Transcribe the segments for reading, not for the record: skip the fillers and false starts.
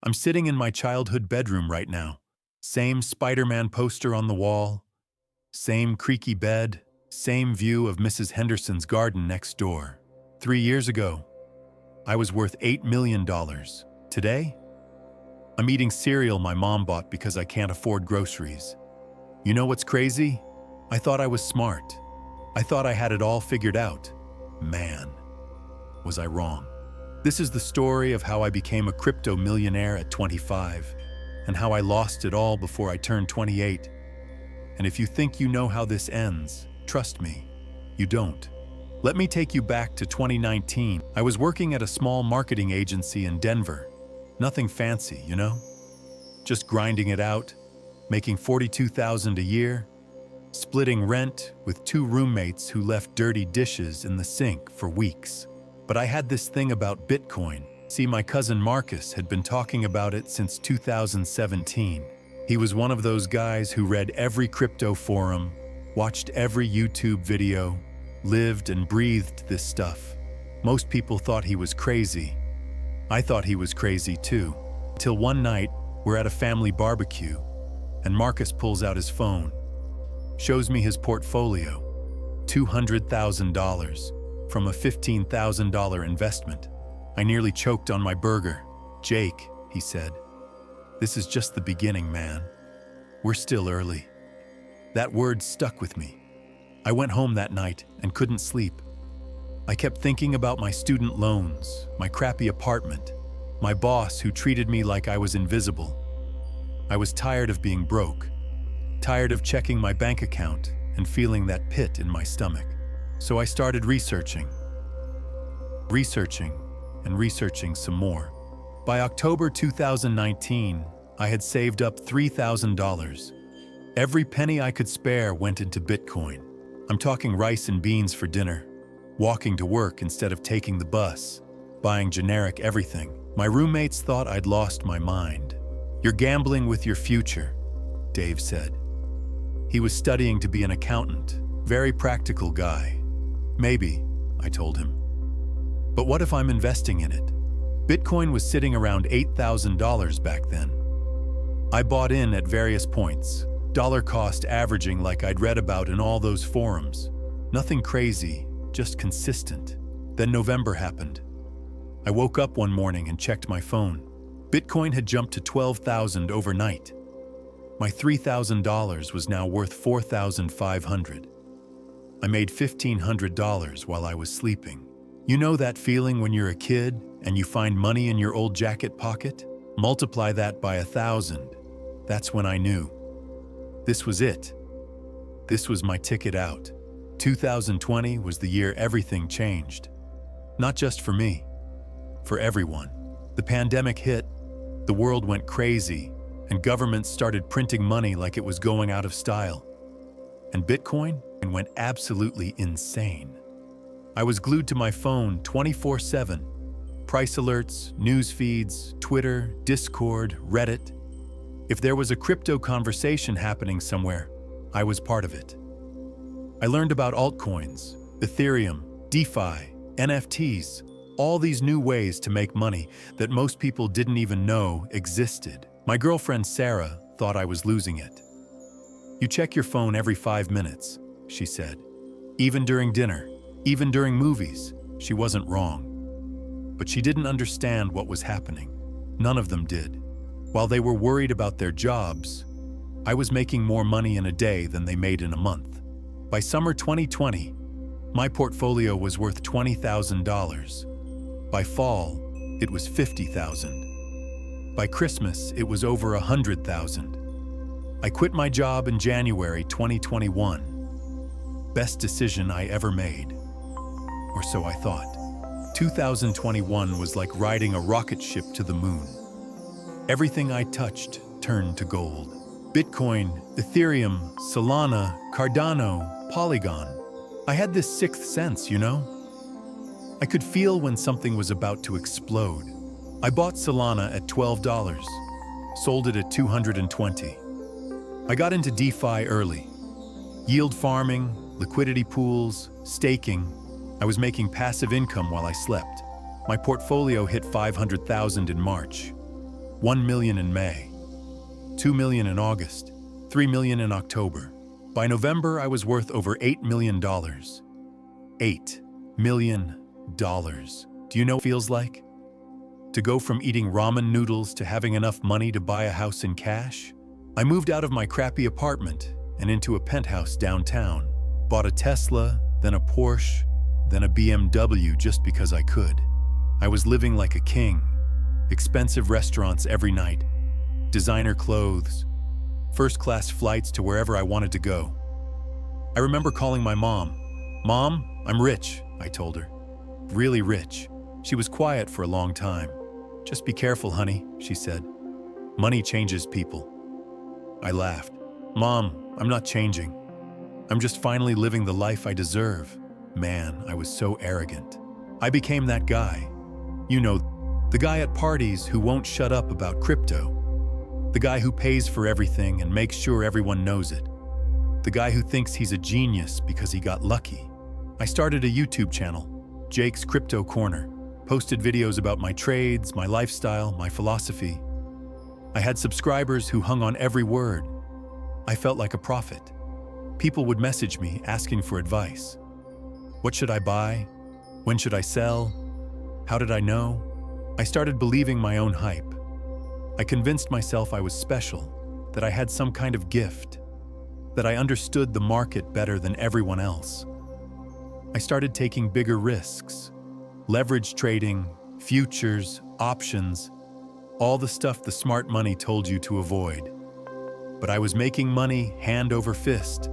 I'm sitting in my childhood bedroom right now. Same Spider-Man poster on the wall, same creaky bed, same view of Mrs. Henderson's garden next door. 3 years ago, I was worth $8 million. Today, I'm eating cereal my mom bought because I can't afford groceries. You know what's crazy? I thought I was smart. I thought I had it all figured out. Man, was I wrong. This is the story of how I became a crypto millionaire at 25 and how I lost it all before I turned 28. And if you think you know how this ends, trust me, you don't. Let me take you back to 2019. I was working at a small marketing agency in Denver. Nothing fancy, you know? Just grinding it out, making $42,000 a year, splitting rent with 2 roommates who left dirty dishes in the sink for weeks. But I had this thing about Bitcoin. See, my cousin Marcus had been talking about it since 2017. He was one of those guys who read every crypto forum, watched every YouTube video, lived and breathed this stuff. Most people thought he was crazy. I thought he was crazy too. Till one night, we're at a family barbecue, and Marcus pulls out his phone, shows me his portfolio, $200,000 from a $15,000 investment. I nearly choked on my burger. "Jake," he said, "this is just the beginning, man. We're still early." That word stuck with me. I went home that night and couldn't sleep. I kept thinking about my student loans, my crappy apartment, my boss who treated me like I was invisible. I was tired of being broke, tired of checking my bank account and feeling that pit in my stomach. So I started researching and researching some more. By October 2019, I had saved up $3,000. Every penny I could spare went into Bitcoin. I'm talking rice and beans for dinner, walking to work instead of taking the bus, buying generic everything. My roommates thought I'd lost my mind. "You're gambling with your future," Dave said. He was studying to be an accountant, very practical guy. "Maybe," I told him. "But what if I'm investing in it?" Bitcoin was sitting around $8,000 back then. I bought in at various points, dollar cost averaging like I'd read about in all those forums. Nothing crazy, just consistent. Then November happened. I woke up one morning and checked my phone. Bitcoin had jumped to $12,000 overnight. My $3,000 was now worth $4,500. I made $1,500 while I was sleeping. You know that feeling when you're a kid and you find money in your old jacket pocket? Multiply that by 1,000. That's when I knew. This was it. This was my ticket out. 2020 was the year everything changed. Not just for me, for everyone. The pandemic hit, the world went crazy, and governments started printing money like it was going out of style. And Bitcoin went absolutely insane. I was glued to my phone 24/7. Price alerts, news feeds, Twitter, Discord, Reddit. If there was a crypto conversation happening somewhere, I was part of it. I learned about altcoins, Ethereum, DeFi, NFTs, all these new ways to make money that most people didn't even know existed. My girlfriend Sarah thought I was losing it. "You check your phone every 5 minutes," she said. Even during dinner, even during movies, she wasn't wrong. But she didn't understand what was happening. None of them did. While they were worried about their jobs, I was making more money in a day than they made in a month. By summer 2020, my portfolio was worth $20,000. By fall, it was $50,000. By Christmas, it was over $100,000. I quit my job in January 2021. Best decision I ever made. Or so I thought. 2021 was like riding a rocket ship to the moon. Everything I touched turned to gold. Bitcoin, Ethereum, Solana, Cardano, Polygon. I had this sixth sense, you know? I could feel when something was about to explode. I bought Solana at $12, sold it at $220. I got into DeFi early. Yield farming, liquidity pools, staking. I was making passive income while I slept. My portfolio hit $500,000 in March. $1 million in May, $2 million in August, $3 million in October. By November, I was worth over $8 million. $8 million. Do you know what it feels like? To go from eating ramen noodles to having enough money to buy a house in cash? I moved out of my crappy apartment and into a penthouse downtown. Bought a Tesla, then a Porsche, then a BMW just because I could. I was living like a king. Expensive restaurants every night, designer clothes, first-class flights to wherever I wanted to go. I remember calling my mom. "Mom, I'm rich," I told her. Really rich. She was quiet for a long time. "Just be careful, honey," she said. "Money changes people." I laughed. "Mom, I'm not changing. I'm just finally living the life I deserve." Man, I was so arrogant. I became that guy. You know, the guy at parties who won't shut up about crypto. The guy who pays for everything and makes sure everyone knows it. The guy who thinks he's a genius because he got lucky. I started a YouTube channel, Jake's Crypto Corner. Posted videos about my trades, my lifestyle, my philosophy. I had subscribers who hung on every word. I felt like a prophet. People would message me asking for advice. What should I buy? When should I sell? How did I know? I started believing my own hype. I convinced myself I was special, that I had some kind of gift, that I understood the market better than everyone else. I started taking bigger risks, leverage trading, futures, options, all the stuff the smart money told you to avoid. But I was making money hand over fist.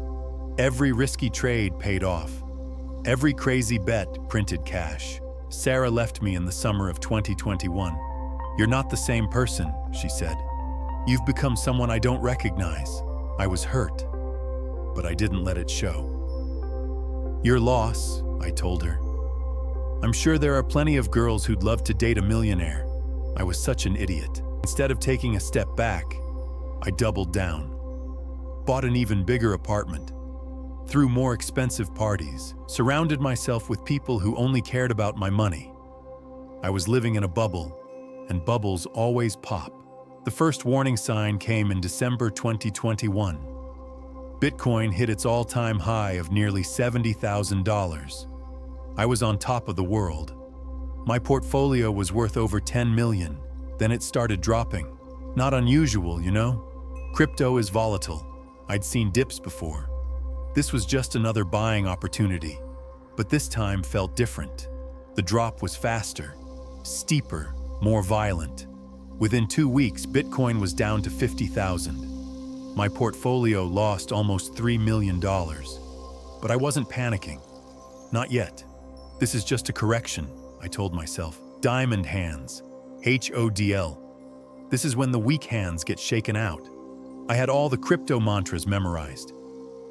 Every risky trade paid off. Every crazy bet printed cash. Sarah left me in the summer of 2021. "You're not the same person," she said. "You've become someone I don't recognize." I was hurt, but I didn't let it show. "Your loss," I told her. "I'm sure there are plenty of girls who'd love to date a millionaire." I was such an idiot. Instead of taking a step back, I doubled down. Bought an even bigger apartment. Threw more expensive parties. Surrounded myself with people who only cared about my money. I was living in a bubble, and bubbles always pop. The first warning sign came in December 2021. Bitcoin hit its all-time high of nearly $70,000. I was on top of the world. My portfolio was worth over 10 million. Then it started dropping. Not unusual, you know? Crypto is volatile. I'd seen dips before. This was just another buying opportunity. But this time felt different. The drop was faster, steeper, more violent. Within 2 weeks, Bitcoin was down to 50,000. My portfolio lost almost $3 million. But I wasn't panicking. Not yet. This is just a correction, I told myself. Diamond hands. HODL. This is when the weak hands get shaken out. I had all the crypto mantras memorized.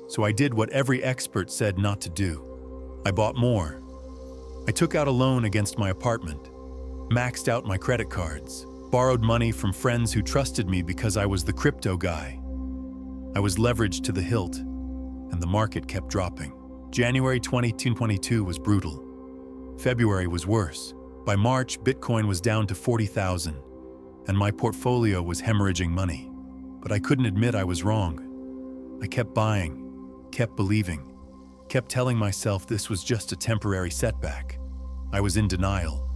So I did what every expert said not to do. I bought more. I took out a loan against my apartment. Maxed out my credit cards. Borrowed money from friends who trusted me because I was the crypto guy. I was leveraged to the hilt, and the market kept dropping. January 2022 was brutal. February was worse. By March, Bitcoin was down to 40,000, and my portfolio was hemorrhaging money. But I couldn't admit I was wrong. I kept buying, kept believing, kept telling myself this was just a temporary setback. I was in denial.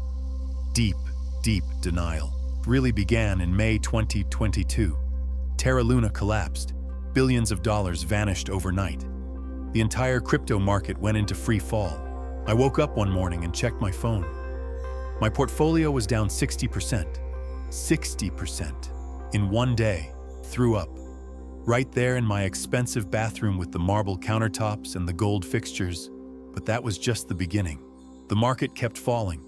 Deep, deep denial. It really began in May 2022. Terra Luna collapsed. Billions of dollars vanished overnight. The entire crypto market went into free fall. I woke up one morning and checked my phone. My portfolio was down 60%. 60%. In one day. Threw up. Right there in my expensive bathroom with the marble countertops and the gold fixtures. But that was just the beginning. The market kept falling.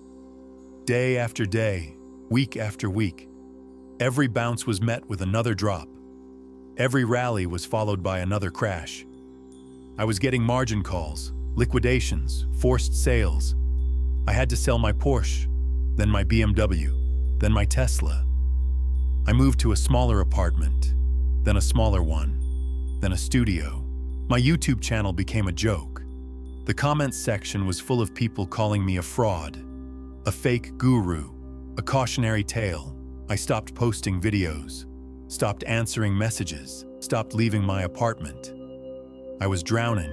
Day after day, week after week. Every bounce was met with another drop. Every rally was followed by another crash. I was getting margin calls, liquidations, forced sales. I had to sell my Porsche, then my BMW, then my Tesla. I moved to a smaller apartment, then a smaller one, then a studio. My YouTube channel became a joke. The comments section was full of people calling me a fraud, a fake guru, a cautionary tale. I stopped posting videos, stopped answering messages, stopped leaving my apartment. I was drowning,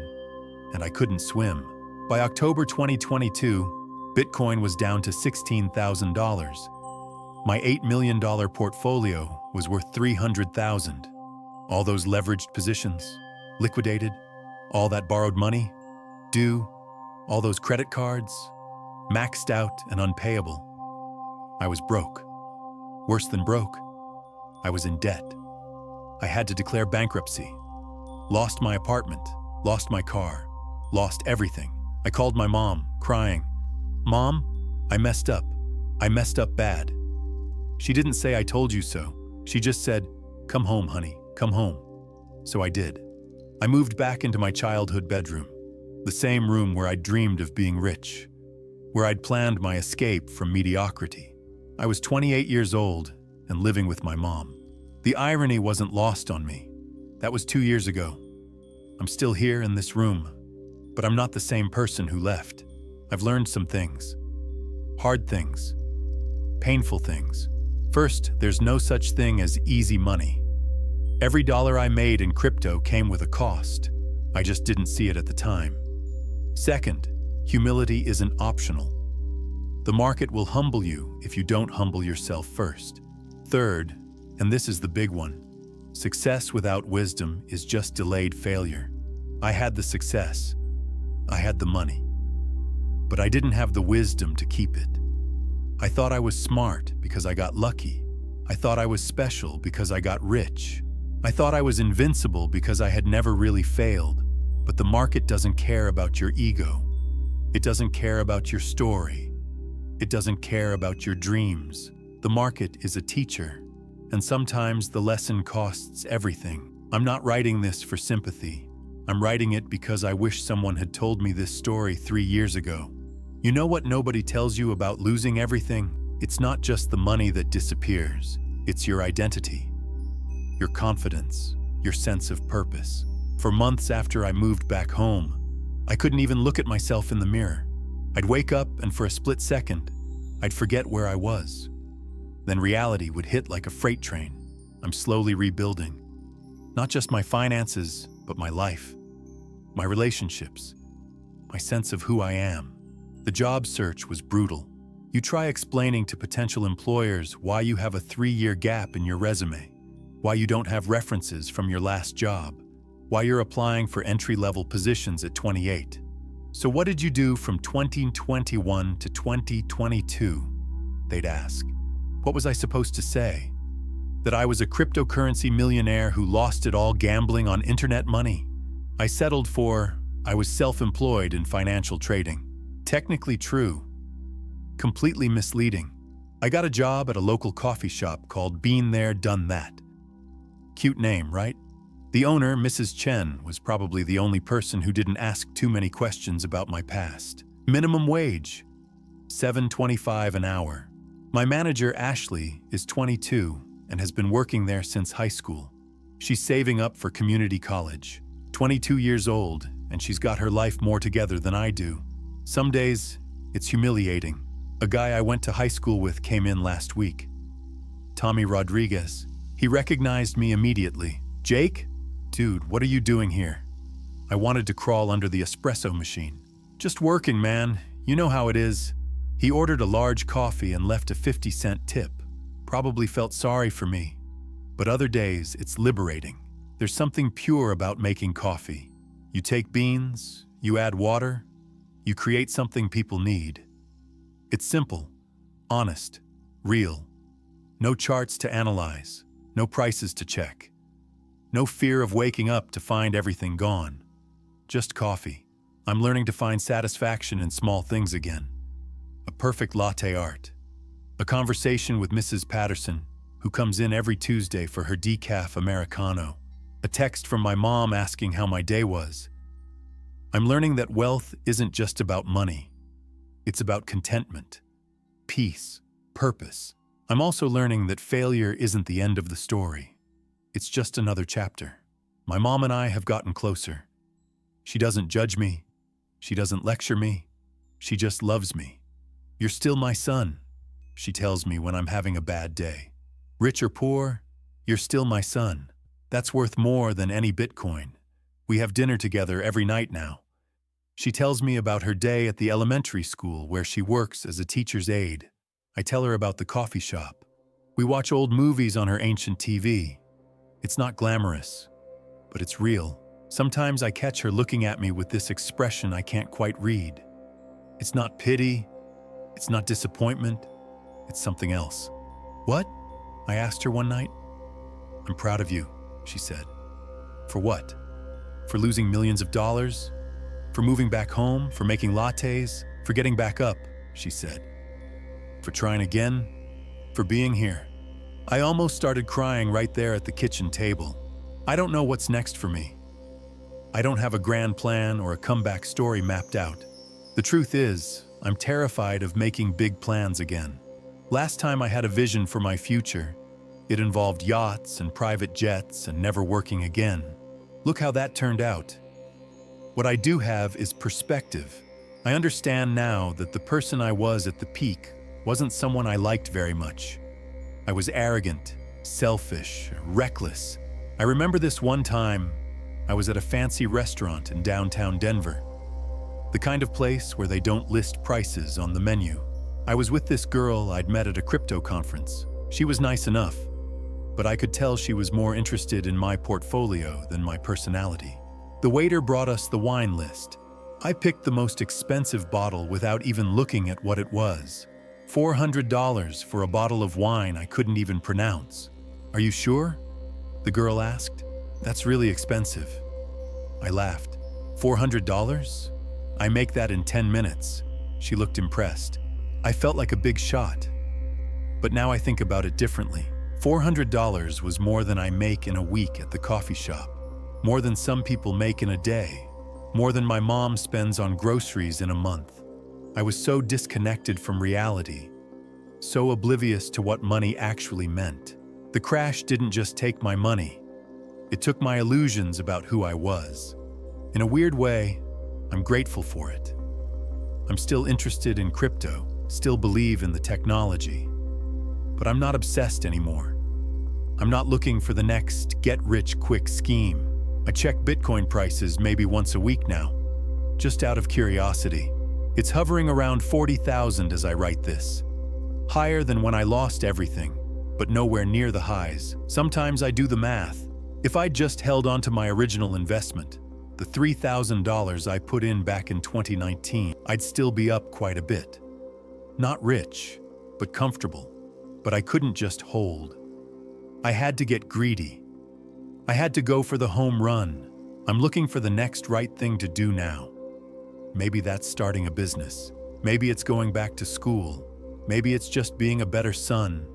and I couldn't swim. By October 2022, Bitcoin was down to $16,000. My $8 million portfolio was worth $300,000. All those leveraged positions, liquidated, all that borrowed money, due, all those credit cards, maxed out and unpayable. I was broke. Worse than broke, I was in debt. I had to declare bankruptcy. Lost my apartment, lost my car, lost everything. I called my mom, crying, "Mom, I messed up. I messed up bad." She didn't say "I told you so." She just said, "Come home, honey, come home." So I did. I moved back into my childhood bedroom, the same room where I'd dreamed of being rich, where I'd planned my escape from mediocrity. I was 28 years old and living with my mom. The irony wasn't lost on me. That was 2 years ago. I'm still here in this room, but I'm not the same person who left. I've learned some things. Hard things. Painful things. First, there's no such thing as easy money. Every dollar I made in crypto came with a cost. I just didn't see it at the time. Second, humility isn't optional. The market will humble you if you don't humble yourself first. Third, and this is the big one, success without wisdom is just delayed failure. I had the success. I had the money. But I didn't have the wisdom to keep it. I thought I was smart because I got lucky. I thought I was special because I got rich. I thought I was invincible because I had never really failed. But the market doesn't care about your ego. It doesn't care about your story. It doesn't care about your dreams. The market is a teacher, and sometimes the lesson costs everything. I'm not writing this for sympathy. I'm writing it because I wish someone had told me this story 3 years ago. You know what nobody tells you about losing everything? It's not just the money that disappears. It's your identity, your confidence, your sense of purpose. For months after I moved back home, I couldn't even look at myself in the mirror. I'd wake up and for a split second, I'd forget where I was. Then reality would hit like a freight train. I'm slowly rebuilding. Not just my finances, but my life, my relationships, my sense of who I am. The job search was brutal. You try explaining to potential employers why you have a 3-year gap in your resume, why you don't have references from your last job, why you're applying for entry-level positions at 28. So what did you do from 2021 to 2022? They'd ask. What was I supposed to say? That I was a cryptocurrency millionaire who lost it all gambling on internet money? I settled for, I was self-employed in financial trading. Technically true. Completely misleading. I got a job at a local coffee shop called Been There, Done That. Cute name, right? The owner, Mrs. Chen, was probably the only person who didn't ask too many questions about my past. Minimum wage, $7.25 an hour. My manager, Ashley, is 22 and has been working there since high school. She's saving up for community college. 22 years old, and she's got her life more together than I do. Some days, it's humiliating. A guy I went to high school with came in last week. Tommy Rodriguez. He recognized me immediately. "Jake? Dude, what are you doing here?" I wanted to crawl under the espresso machine. "Just working, man. You know how it is." He ordered a large coffee and left a 50-cent tip. Probably felt sorry for me. But other days, it's liberating. There's something pure about making coffee. You take beans, you add water, you create something people need. It's simple, honest, real. No charts to analyze, no prices to check. No fear of waking up to find everything gone. Just coffee. I'm learning to find satisfaction in small things again. A perfect latte art. A conversation with Mrs. Patterson, who comes in every Tuesday for her decaf Americano. A text from my mom asking how my day was. I'm learning that wealth isn't just about money. It's about contentment, peace, purpose. I'm also learning that failure isn't the end of the story. It's just another chapter. My mom and I have gotten closer. She doesn't judge me. She doesn't lecture me. She just loves me. "You're still my son," she tells me when I'm having a bad day. Rich or poor, you're still my son. That's worth more than any Bitcoin. We have dinner together every night now. She tells me about her day at the elementary school where she works as a teacher's aide. I tell her about the coffee shop. We watch old movies on her ancient TV. It's not glamorous, but it's real. Sometimes I catch her looking at me with this expression I can't quite read. It's not pity, it's not disappointment, it's something else. What? I asked her one night. I'm proud of you, she said. For what? For losing millions of dollars? For moving back home? For making lattes? For getting back up, she said. For trying again? For being here. I almost started crying right there at the kitchen table. I don't know what's next for me. I don't have a grand plan or a comeback story mapped out. The truth is, I'm terrified of making big plans again. Last time I had a vision for my future, it involved yachts and private jets and never working again. Look how that turned out. What I do have is perspective. I understand now that the person I was at the peak wasn't someone I liked very much. I was arrogant, selfish, reckless. I remember this one time, I was at a fancy restaurant in downtown Denver. The kind of place where they don't list prices on the menu. I was with this girl I'd met at a crypto conference. She was nice enough, but I could tell she was more interested in my portfolio than my personality. The waiter brought us the wine list. I picked the most expensive bottle without even looking at what it was. $400 for a bottle of wine I couldn't even pronounce. Are you sure? The girl asked. That's really expensive. I laughed. $400? I make that in 10 minutes. She looked impressed. I felt like a big shot. But now I think about it differently. $400 was more than I make in a week at the coffee shop. More than some people make in a day. More than my mom spends on groceries in a month. I was so disconnected from reality, so oblivious to what money actually meant. The crash didn't just take my money. It took my illusions about who I was. In a weird way, I'm grateful for it. I'm still interested in crypto, still believe in the technology. But I'm not obsessed anymore. I'm not looking for the next get-rich-quick scheme. I check Bitcoin prices maybe once a week now, just out of curiosity. It's hovering around 40,000 as I write this. Higher than when I lost everything, but nowhere near the highs. Sometimes I do the math. If I'd just held onto my original investment, the $3,000 I put in back in 2019, I'd still be up quite a bit. Not rich, but comfortable. But I couldn't just hold. I had to get greedy. I had to go for the home run. I'm looking for the next right thing to do now. Maybe that's starting a business. Maybe it's going back to school. Maybe it's just being a better son,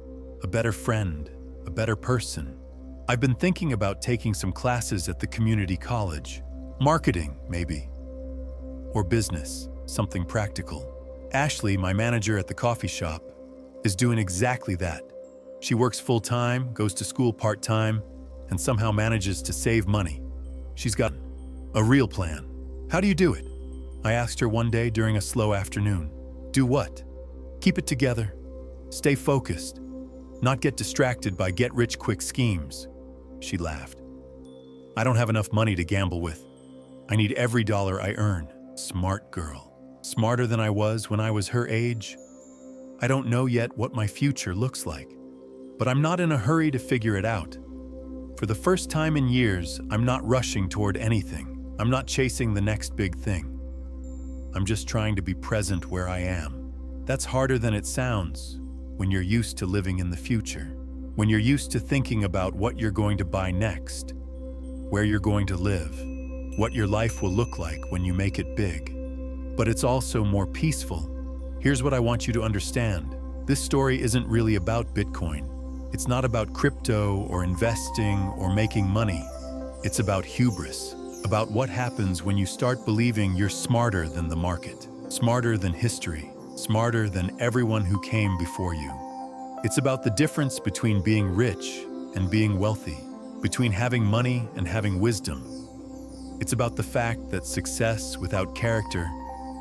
a better friend, a better person. I've been thinking about taking some classes at the community college. Marketing, maybe. Or business, something practical. Ashley, my manager at the coffee shop, is doing exactly that. She works full-time, goes to school part-time, and somehow manages to save money. She's got a real plan. How do you do it? I asked her one day during a slow afternoon. Do what? Keep it together. Stay focused. Not get distracted by get-rich-quick schemes. She laughed. I don't have enough money to gamble with. I need every dollar I earn. Smart girl. Smarter than I was when I was her age. I don't know yet what my future looks like, but I'm not in a hurry to figure it out. For the first time in years, I'm not rushing toward anything. I'm not chasing the next big thing. I'm just trying to be present where I am. That's harder than it sounds when you're used to living in the future, when you're used to thinking about what you're going to buy next, where you're going to live, what your life will look like when you make it big. But it's also more peaceful. Here's what I want you to understand. This story isn't really about Bitcoin. It's not about crypto or investing or making money. It's about hubris, about what happens when you start believing you're smarter than the market, smarter than history, smarter than everyone who came before you. It's about the difference between being rich and being wealthy, between having money and having wisdom. It's about the fact that success without character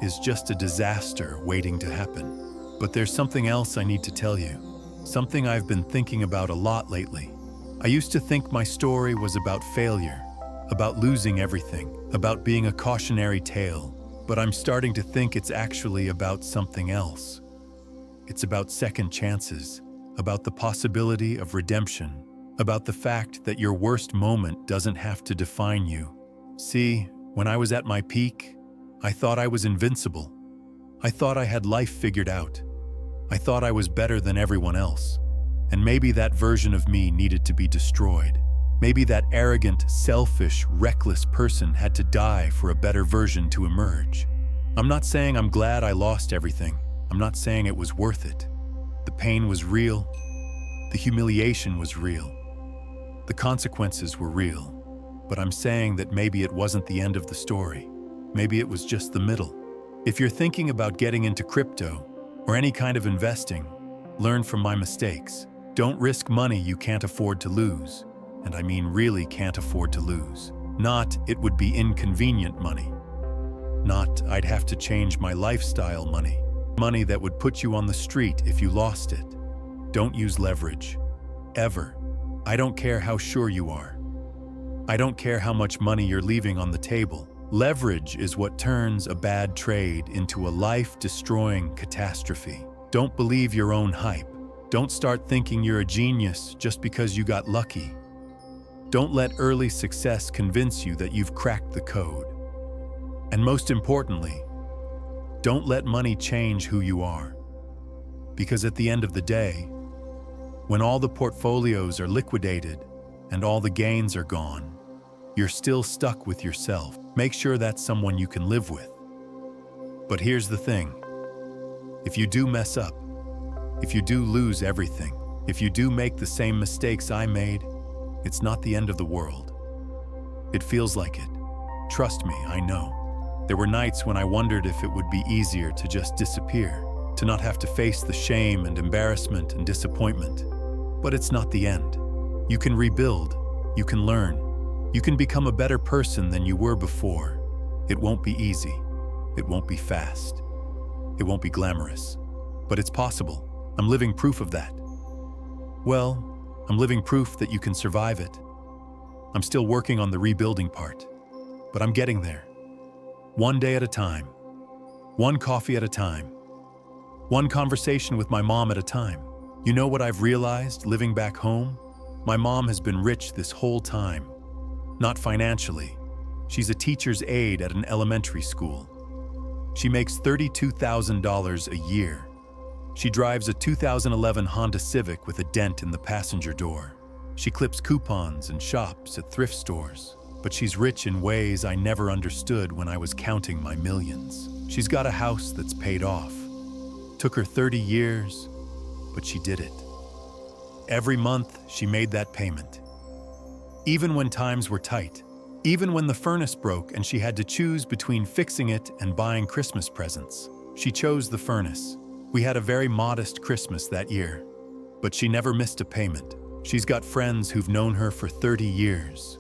is just a disaster waiting to happen. But there's something else I need to tell you. something I've been thinking about a lot lately. I used to think my story was about failure, about losing everything, about being a cautionary tale, but I'm starting to think it's actually about something else. It's about second chances, about the possibility of redemption, about the fact that your worst moment doesn't have to define you. See, when I was at my peak, I thought I was invincible. I thought I had life figured out. I thought I was better than everyone else. And maybe that version of me needed to be destroyed. Maybe that arrogant, selfish, reckless person had to die for a better version to emerge. I'm not saying I'm glad I lost everything. I'm not saying it was worth it. The pain was real. The humiliation was real. The consequences were real. But I'm saying that maybe it wasn't the end of the story. Maybe it was just the middle. If you're thinking about getting into crypto or any kind of investing, learn from my mistakes. Don't risk money you can't afford to lose. And I mean really can't afford to lose. Not it would be inconvenient money. Not I'd have to change my lifestyle money. Money that would put you on the street if you lost it. Don't use leverage. Ever. I don't care how sure you are. I don't care how much money you're leaving on the table. Leverage is what turns a bad trade into a life-destroying catastrophe. Don't believe your own hype. Don't start thinking you're a genius just because you got lucky. Don't let early success convince you that you've cracked the code. And most importantly, don't let money change who you are. Because at the end of the day, when all the portfolios are liquidated and all the gains are gone, you're still stuck with yourself. Make sure that's someone you can live with. But here's the thing. If you do mess up, if you do lose everything, if you do make the same mistakes I made, it's not the end of the world. It feels like it. Trust me, I know. There were nights when I wondered if it would be easier to just disappear, to not have to face the shame and embarrassment and disappointment. But it's not the end. You can rebuild, you can learn, you can become a better person than you were before. It won't be easy. It won't be fast. It won't be glamorous. But it's possible. I'm living proof of that. Well, I'm living proof that you can survive it. I'm still working on the rebuilding part, but I'm getting there. One day at a time. One coffee at a time. One conversation with my mom at a time. You know what I've realized living back home? My mom has been rich this whole time. Not financially. She's a teacher's aide at an elementary school. She makes $32,000 a year. She drives a 2011 Honda Civic with a dent in the passenger door. She clips coupons and shops at thrift stores. But she's rich in ways I never understood when I was counting my millions. She's got a house that's paid off. Took her 30 years, but she did it. Every month, she made that payment. Even when times were tight, even when the furnace broke and she had to choose between fixing it and buying Christmas presents, she chose the furnace. We had a very modest Christmas that year, but she never missed a payment. She's got friends who've known her for 30 years.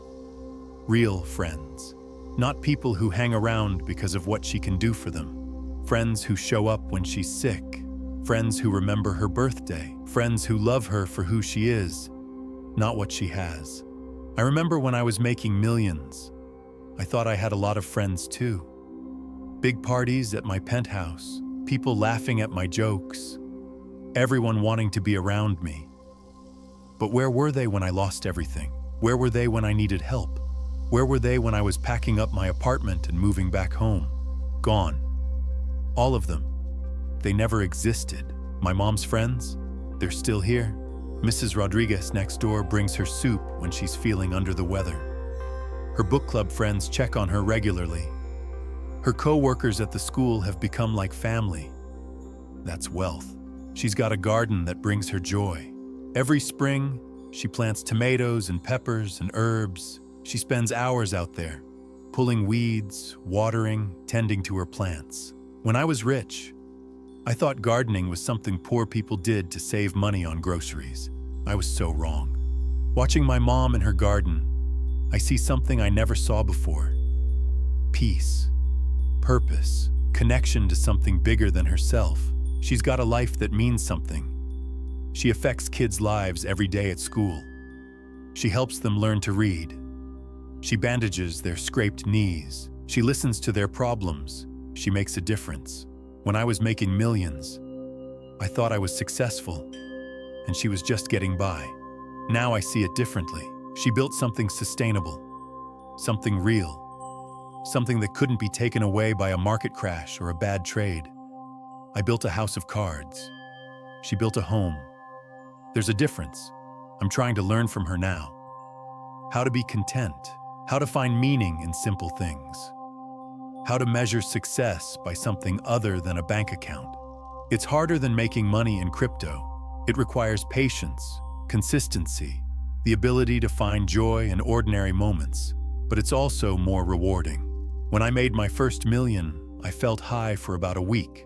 Real friends. Not people who hang around because of what she can do for them. Friends who show up when she's sick. Friends who remember her birthday. Friends who love her for who she is, not what she has. I remember when I was making millions, I thought I had a lot of friends too. Big parties at my penthouse, people laughing at my jokes, everyone wanting to be around me. But where were they when I lost everything? Where were they when I needed help? Where were they when I was packing up my apartment and moving back home? Gone. All of them. They never existed. My mom's friends? They're still here. Mrs. Rodriguez next door brings her soup when she's feeling under the weather. Her book club friends check on her regularly. Her co-workers at the school have become like family. That's wealth. She's got a garden that brings her joy. Every spring, she plants tomatoes and peppers and herbs. She spends hours out there, pulling weeds, watering, tending to her plants. When I was rich, I thought gardening was something poor people did to save money on groceries. I was so wrong. Watching my mom in her garden, I see something I never saw before. Peace, purpose, connection to something bigger than herself. She's got a life that means something. She affects kids' lives every day at school. She helps them learn to read. She bandages their scraped knees. She listens to their problems. She makes a difference. When I was making millions, I thought I was successful, and she was just getting by. Now I see it differently. She built something sustainable, something real, something that couldn't be taken away by a market crash or a bad trade. I built a house of cards. She built a home. There's a difference. I'm trying to learn from her now. How to be content, how to find meaning in simple things, how to measure success by something other than a bank account. It's harder than making money in crypto. It requires patience, consistency, the ability to find joy in ordinary moments, but it's also more rewarding. When I made my first million, I felt high for about a week.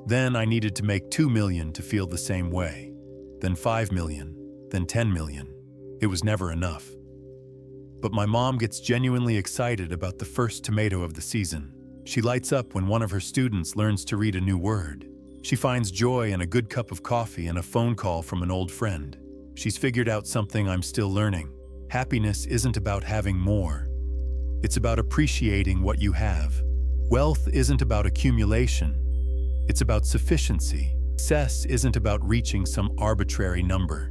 Then I needed to make 2 million to feel the same way, then 5 million, then 10 million. It was never enough. But my mom gets genuinely excited about the first tomato of the season. She lights up when one of her students learns to read a new word. She finds joy in a good cup of coffee and a phone call from an old friend. She's figured out something I'm still learning. Happiness isn't about having more. It's about appreciating what you have. Wealth isn't about accumulation. It's about sufficiency. Success isn't about reaching some arbitrary number.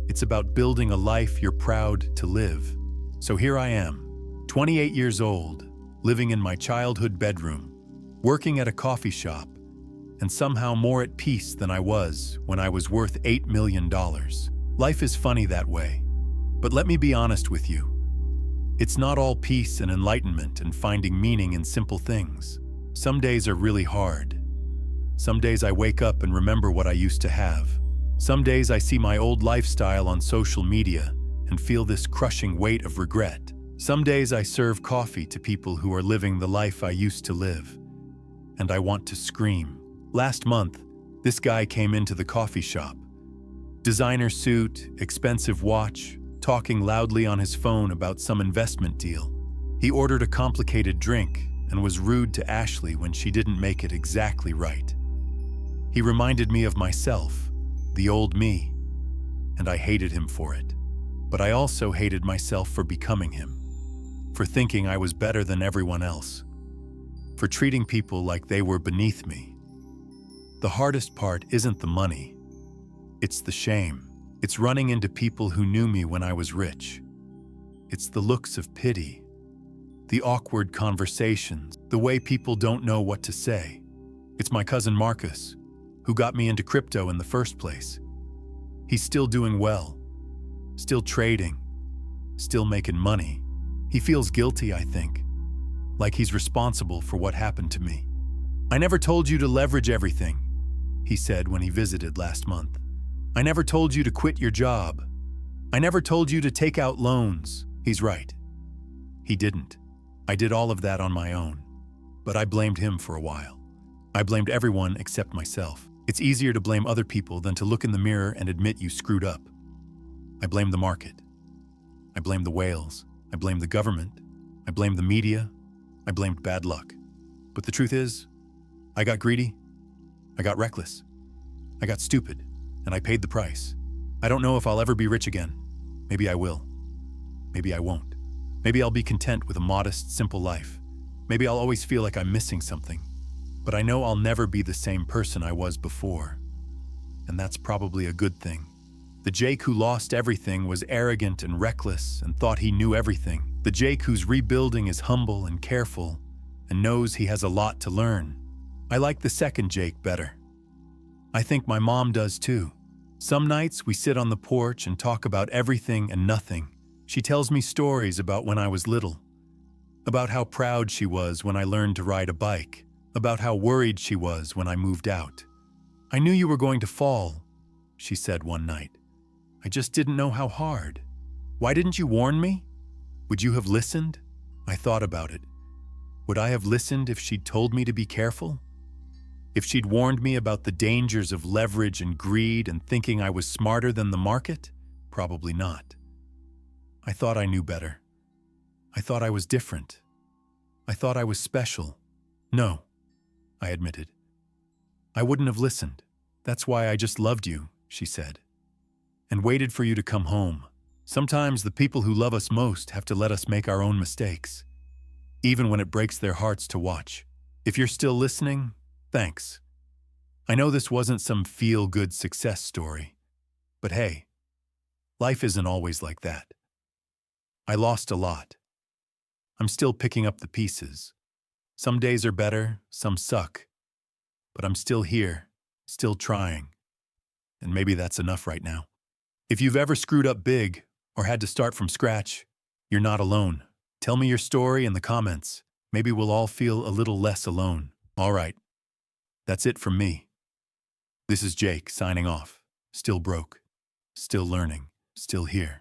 It's about building a life you're proud to live. So here I am, 28 years old, living in my childhood bedroom, working at a coffee shop, and somehow more at peace than I was when I was worth $8 million. Life is funny that way. But let me be honest with you. It's not all peace and enlightenment and finding meaning in simple things. Some days are really hard. Some days I wake up and remember what I used to have. Some days I see my old lifestyle on social media and feel this crushing weight of regret. Some days I serve coffee to people who are living the life I used to live, and I want to scream. Last month, this guy came into the coffee shop. Designer suit, expensive watch, talking loudly on his phone about some investment deal. He ordered a complicated drink and was rude to Ashley when she didn't make it exactly right. He reminded me of myself, the old me, and I hated him for it. But I also hated myself for becoming him, for thinking I was better than everyone else, for treating people like they were beneath me. The hardest part isn't the money, it's the shame. It's running into people who knew me when I was rich. It's the looks of pity, the awkward conversations, the way people don't know what to say. It's my cousin Marcus, who got me into crypto in the first place. He's still doing well, still trading, still making money. He feels guilty, I think, like he's responsible for what happened to me. "I never told you to leverage everything," he said when he visited last month. "I never told you to quit your job. I never told you to take out loans." He's right. He didn't. I did all of that on my own. But I blamed him for a while. I blamed everyone except myself. It's easier to blame other people than to look in the mirror and admit you screwed up. I blamed the market. I blamed the whales. I blamed the government. I blamed the media. I blamed bad luck. But the truth is, I got greedy. I got reckless. I got stupid. And I paid the price. I don't know if I'll ever be rich again. Maybe I will. Maybe I won't. Maybe I'll be content with a modest, simple life. Maybe I'll always feel like I'm missing something. But I know I'll never be the same person I was before. And that's probably a good thing. The Jake who lost everything was arrogant and reckless and thought he knew everything. The Jake who's rebuilding is humble and careful and knows he has a lot to learn. I like the second Jake better. I think my mom does too. Some nights we sit on the porch and talk about everything and nothing. She tells me stories about when I was little, about how proud she was when I learned to ride a bike, about how worried she was when I moved out. "I knew you were going to fall," she said one night. "I just didn't know how hard. Why didn't you warn me? Would you have listened?" I thought about it. Would I have listened if she'd told me to be careful? If she'd warned me about the dangers of leverage and greed and thinking I was smarter than the market? Probably not. I thought I knew better. I thought I was different. I thought I was special. "No," I admitted. "I wouldn't have listened. That's why I just loved you," she said, and waited for you to come home. Sometimes the people who love us most have to let us make our own mistakes, even when it breaks their hearts to watch. If you're still listening, thanks. I know this wasn't some feel-good success story, but hey, life isn't always like that. I lost a lot. I'm still picking up the pieces. Some days are better, some suck, but I'm still here, still trying. And maybe that's enough right now. If you've ever screwed up big or had to start from scratch, you're not alone. Tell me your story in the comments. Maybe we'll all feel a little less alone. All right, that's it from me. This is Jake signing off. Still broke, still learning, still here.